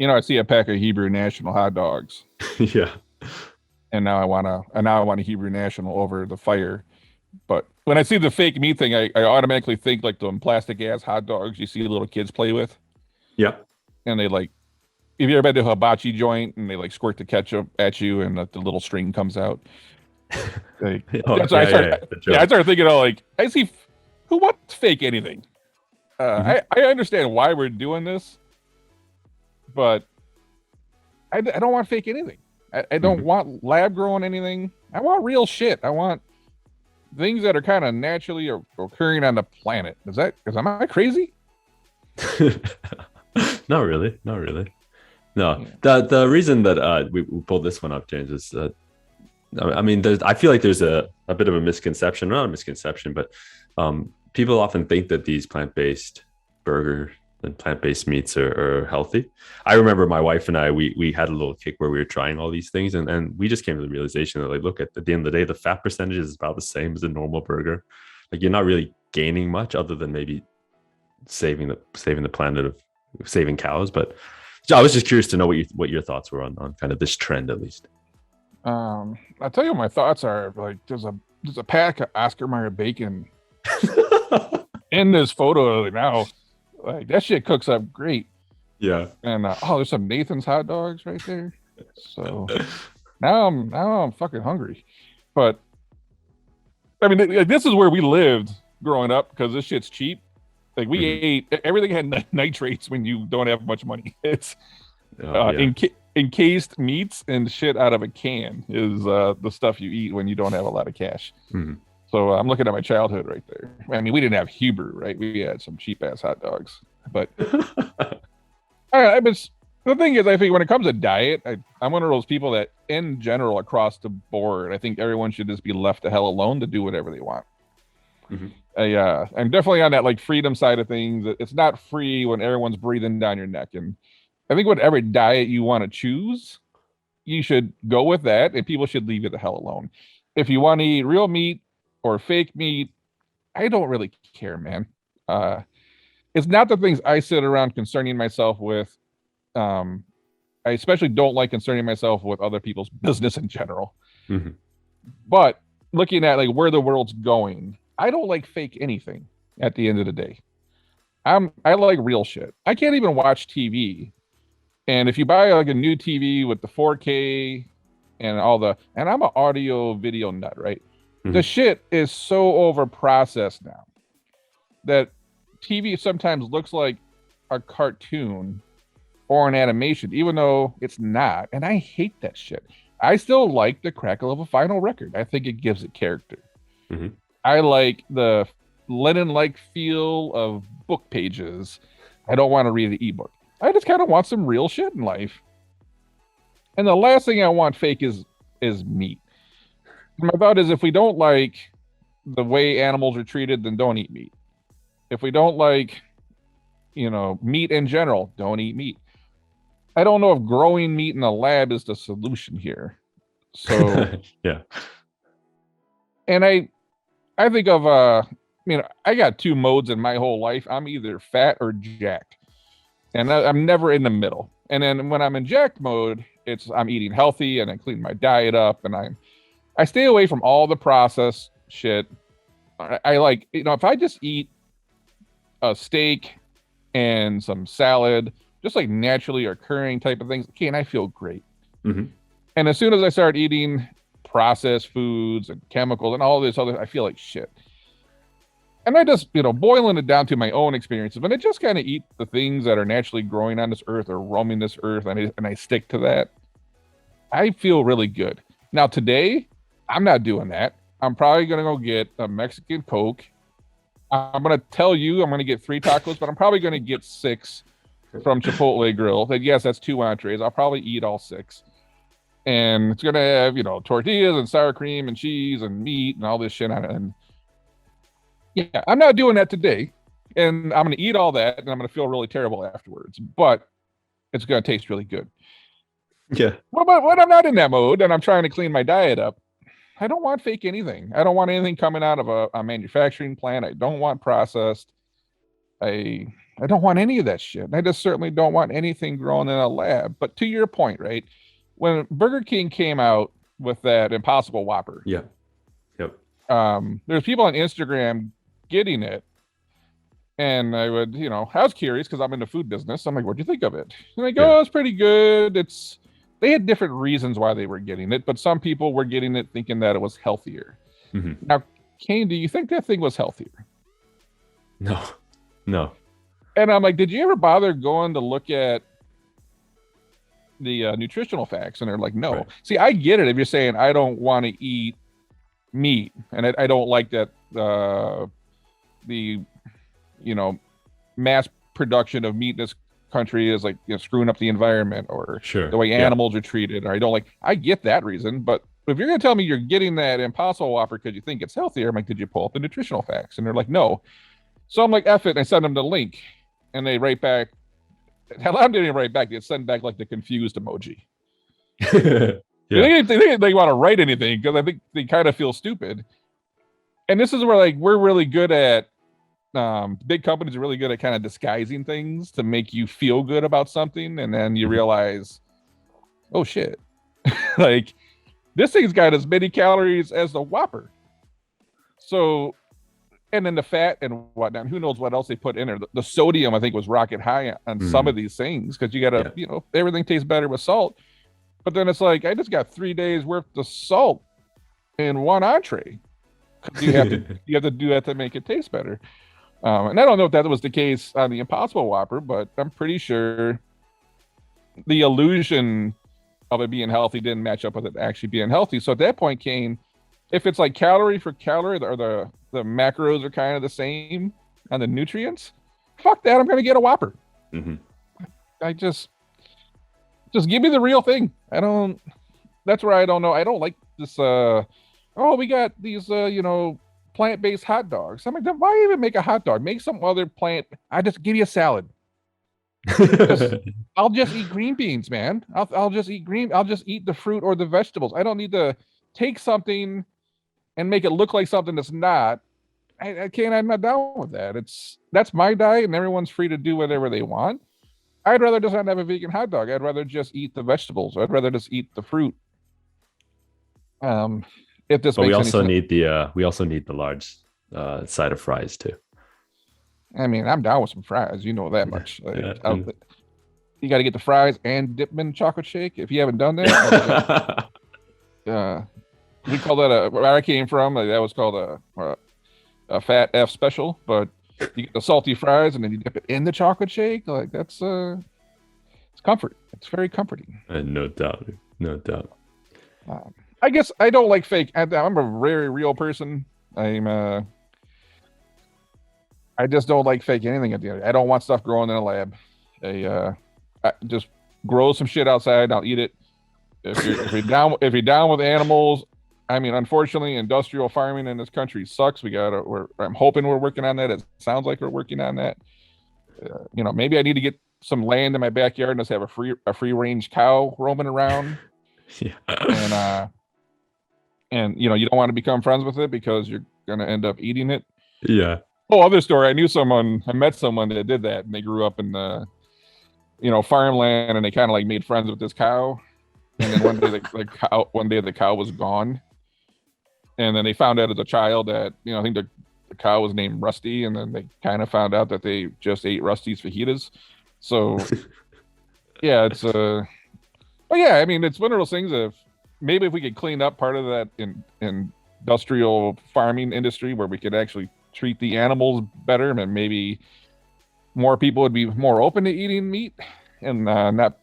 I see a pack of Hebrew National hot dogs, Yeah. and now I want a Hebrew National over the fire. But when I see the fake meat thing, I automatically think like the plastic ass hot dogs you see little kids play with, Yeah. and they like if you ever been to a hibachi joint and they like squirt the ketchup at you and the little string comes out. Like Oh, that's what I yeah, yeah, start. yeah. The Yeah, I joke. started thinking, oh, like I see who wants fake anything. Hmm. I understand why we're doing this, but I don't want fake anything. I don't Hmm. want lab grown anything. I want real shit. I want things that are kind of naturally occurring on the planet. Is that because am I crazy? Not really. Not really. No. Yeah. The reason that we pulled this one up, James, is I mean, I feel like there's a bit of a misconception, not a misconception, but people often think that these plant-based burgers and plant-based meats are healthy. I remember my wife and I, we had a little kick where we were trying all these things, and we just came to the realization that, like, look, at the end of the day, the fat percentage is about the same as a normal burger. Like, you're not really gaining much other than maybe saving the planet of saving cows. But I was just curious to know what your thoughts were on kind of this trend, at least. I'll tell you what my thoughts are. Like, there's a pack of Oscar Mayer bacon in this photo now. Like that shit cooks up great. Yeah. And oh, there's some Nathan's hot dogs right there. So now I'm fucking hungry. But I mean, this is where we lived growing up because this shit's cheap. Like we Mhm. ate everything had nitrates when you don't have much money. It's Oh yeah. encased meats and shit out of a can is the stuff you eat when you don't have a lot of cash. Mhm. So I'm looking at my childhood right there. I mean, we didn't have Hebrew, right? We had some cheap ass hot dogs, but I was the thing is, I think when it comes to diet, I'm one of those people that, in general, across the board, I think everyone should just be left the hell alone to do whatever they want. Mhm. I'm definitely on that like freedom side of things. It's not free when everyone's breathing down your neck, and I think whatever diet you want to choose, you should go with that, and people should leave you the hell alone. If you want to eat real meat or fake meat, I don't really care, man. Uh, it's not the things I sit around concerning myself with. Um, I especially don't like concerning myself with other people's business in general. Mhm. But looking at like where the world's going, I don't like fake anything at the end of the day. I like real shit. I can't even watch TV. And if you buy like a new TV with the 4K and and I'm an audio video nut, right? The Mhm. shit is so over processed now that TV sometimes looks like a cartoon or an animation, even though it's not. And I hate that shit. I still like the crackle of a vinyl record. I think it gives it character. Mhm. I like the linen like feel of book pages. I don't want to read the ebook. I just kind of want some real shit in life. And the last thing I want fake is meat. My thought is if we don't like the way animals are treated, then don't eat meat. If we don't like, meat in general, don't eat meat. I don't know if growing meat in a lab is the solution here. So, Yeah. and I think of I got two modes in my whole life. I'm either fat or jacked, and I'm never in the middle. And then when I'm in jacked mode, it's I'm eating healthy and I clean my diet up, and I stay away from all the processed shit. I like if I just eat a steak and some salad, just like naturally occurring type of things, okay, and I feel great. Mhm. And as soon as I start eating processed foods and chemicals and all this other, I feel like shit. And I just, boiling it down to my own experiences, when I just kind of eat the things that are naturally growing on this earth or roaming this earth, and I stick to that, I feel really good. Now, today, I'm not doing that. I'm probably going to go get a Mexican Coke. I'm going to tell you I'm going to get 3 tacos, but I'm probably going to get 6 from Chipotle Grill. And yes, that's 2 entrees. I'll probably eat all 6. And it's going to have, tortillas and sour cream and cheese and meat and all this shit on it. And yeah, I'm not doing that today. And I'm going to eat all that and I'm going to feel really terrible afterwards. But it's going to taste really good. Yeah. But when I'm not in that mode and I'm trying to clean my diet up, I don't want fake anything. I don't want anything coming out of a manufacturing plant. I don't want processed. I I don't want any of that shit. And I just certainly don't want anything grown in a lab. But to your point, right? When Burger King came out with that Impossible Whopper, Yeah. Yep. there's people on Instagram getting it, and I would, I was curious because I'm in the food business. I'm like, "What'd you think of it?" And they Yeah. go, "Oh, it's pretty good." They had different reasons why they were getting it, but some people were getting it thinking that it was healthier. Hmm. Now, Kane, do you think that thing was healthier? No. No. And I'm like, did you ever bother going to look at the nutritional facts? And they're like, no. Right. See, I get it if you're saying I don't want to eat meat, and I don't like that the you know mass production of meat in this country is like screwing up the environment or the Sure. way Yeah. animals are treated. Or I don't like. I get that reason, but if you're gonna tell me you're getting that Impossible Whopper because you think it's healthier, I'm like, did you pull up the nutritional facts? And they're like, no. So I'm like, F it, and I send them the link, and they write back. Hell, I'm didn't write back. They send back like the confused emoji. Yeah. They want to write anything because I think they kind of feel stupid. And this is where like we're really good at big companies are really good at kind of disguising things to make you feel good about something, and then you Mhm. realize, oh shit, like this thing's got as many calories as the Whopper. So, and then the fat and whatnot. And who knows what else they put in there? The sodium, I think, was rocket high on some of Mm. these things because you got to, Yeah. everything tastes better with salt. But then it's like I just got 3 days worth of salt in one entree because you have to do that to make it taste better. And I don't know if that was the case on the Impossible Whopper, but I'm pretty sure the illusion of it being healthy didn't match up with it actually being healthy. So at that point, Kane, if it's like calorie for calorie or the macros are kind of the same on the nutrients, fuck that. I'm gonna get a Whopper. Hmm. I just give me the real thing. I don't. That's where I don't know. I don't like this. Oh, we got these. Plant-based hot dogs. I'm like, then why even make a hot dog? Make some other plant. I just give you a salad. Just I'll just eat green beans, man. I'll just eat green. I'll just eat the fruit or the vegetables. I don't need to take something and make it look like something that's not. I can't. I'm not down with that. That's my diet, and everyone's free to do whatever they want. I'd rather just not have a vegan hot dog. I'd rather just eat the vegetables. I'd rather just eat the fruit. Um, if this But makes any sense. we also need the large side of fries too. I mean, I'm down with some fries. You know that Yeah. much. Yeah. You got to get the fries and dip them in chocolate shake. If you haven't done that, uh, we call that where I came from. That was called a fat F special. But you get the salty fries and then you dip it in the chocolate shake. Like that's it's comfort. It's very comforting. No doubt. No doubt. I guess I don't like fake. I'm a very real person. I just don't like fake anything at the end. I don't want stuff growing in a lab. I just grow some shit outside. I'll eat it. If you're down with animals, I mean, unfortunately, industrial farming in this country sucks. I'm hoping we're working on that. It sounds like we're working on that. Maybe I need to get some land in my backyard and just have a free range cow roaming around. And Yeah. you don't want to become friends with it because you're gonna end up eating it. Yeah. Oh, other story. I met someone that did that, and they grew up in the farmland, and they kind of like made friends with this cow. And then one day the cow was gone, and then they found out as a child that I think the cow was named Rusty, and then they kind of found out that they just ate Rusty's fajitas. So yeah, but yeah, I mean, it's one of those things of maybe if we could clean up part of that in industrial farming industry where we could actually treat the animals better, and maybe more people would be more open to eating meat and not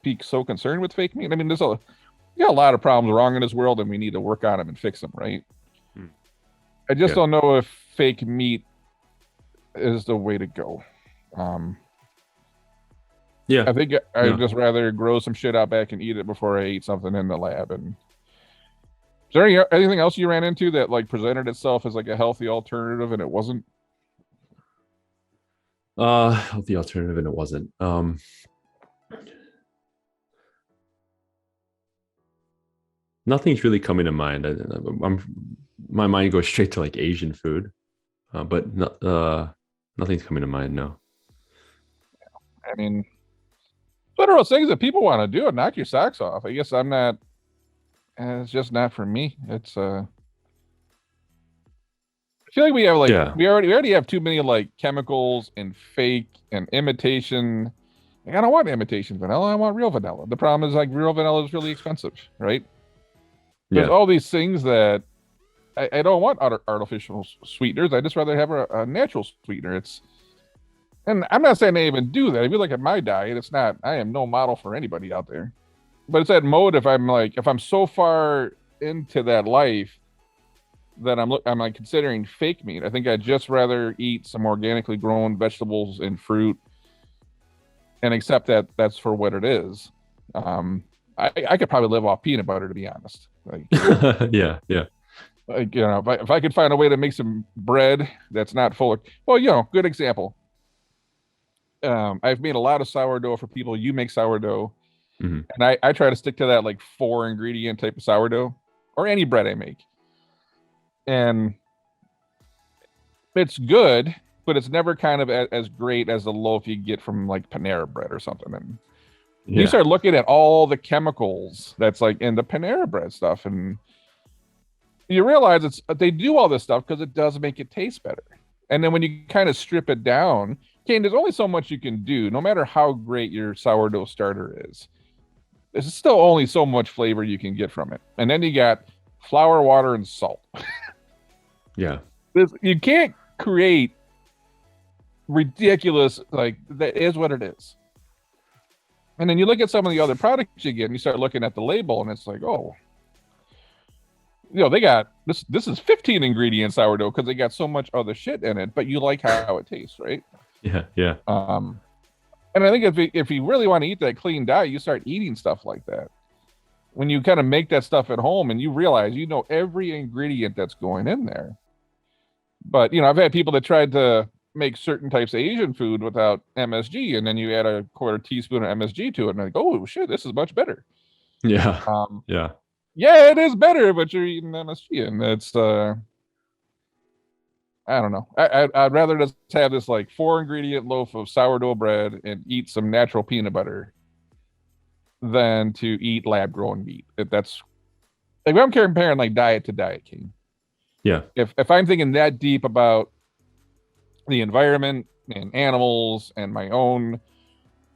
be so concerned with fake meat. I mean, we got a lot of problems wrong in this world, and we need to work on them and fix them, right? Hmm. I just Yeah. don't know if fake meat is the way to go. Um, Yeah. I think I'd No. just rather grow some shit out back and eat it before I eat something in the lab. And is there anything else you ran into that like presented itself as like a healthy alternative and it wasn't? The alternative, and it wasn't. Nothing's really coming to mind. My mind goes straight to like Asian food, but not. Nothing's coming to mind. No. I mean, what are those things that people want to do and knock your socks off? I guess I'm not. It's just not for me. It's I feel like we have like Yeah. we already have too many like chemicals and fake and imitation. Like, I don't want imitation vanilla. I want real vanilla. The problem is like real vanilla is really expensive, right? There's Yeah. all these things that I don't want artificial sweeteners. I just rather have a natural sweetener. And I'm not saying I even do that. If you look at my diet, it's not. I am no model for anybody out there. But it's that mode. If I'm so far into that life that I'm like considering fake meat. I think I'd just rather eat some organically grown vegetables and fruit and accept that that's for what it is. I could probably live off peanut butter, to be honest. Yeah. Yeah. Like, if I could find a way to make some bread that's not full of, well, good example. I've made a lot of sourdough for people. You make sourdough, Hmm. and I try to stick to that like 4 ingredient type of sourdough or any bread I make. And it's good, but it's never kind of as great as the loaf you get from like Panera bread or something. And you Yeah. start looking at all the chemicals that's like in the Panera bread stuff, and you realize they do all this stuff because it does make it taste better. And then when you kind of strip it down, Kane, there's only so much you can do, no matter how great your sourdough starter is. There's still only so much flavor you can get from it. And then you got flour, water, and salt. Yeah. You can't create ridiculous, like, that is what it is. And then you look at some of the other products you get and you start looking at the label and it's like, oh, they got this is 15 ingredient sourdough because they got so much other shit in it, but you like how it tastes, right? Yeah. Yeah. And I think if you really want to eat that clean diet, you start eating stuff like that. When you kind of make that stuff at home and you realize every ingredient that's going in there. But I've had people that tried to make certain types of Asian food without MSG, and then you add a quarter teaspoon of MSG to it, and like, oh shit, this is much better. Yeah. Um, Yeah. yeah, it is better, but you're eating MSG, and it's I don't know. I'd rather just have this like 4 ingredient loaf of sourdough bread and eat some natural peanut butter than to eat lab grown meat. That's like I'm comparing like diet to diet, King. Yeah. If I'm thinking that deep about the environment and animals and my own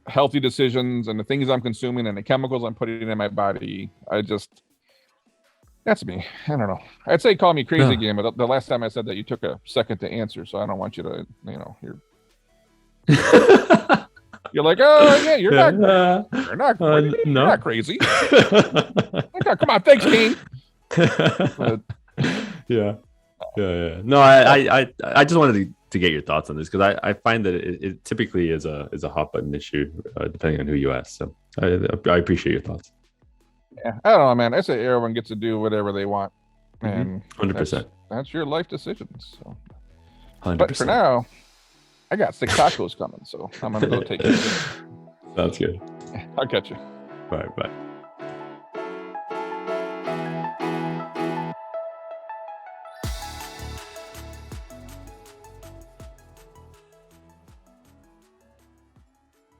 healthy decisions and the things I'm consuming and the chemicals I'm putting in my body, that's me. I don't know. I'd say call me crazy No. again, but the last time I said that, you took a second to answer, so I don't want you to, you're like, oh yeah, you're not crazy. You're No. not crazy. Like, come on, thanks, Kane. But, Yeah. Yeah. No, I just wanted to get your thoughts on this because I find that it typically is a hot button issue depending on who you ask. So I appreciate your thoughts. yeah, I don't know, man. I say everyone gets to do whatever they want, and 100%. that's your life decisions. So, 100%. but for now, I got 6 tacos coming, so I'm gonna go take care of it. Sounds good. I'll catch you. Bye. Bye.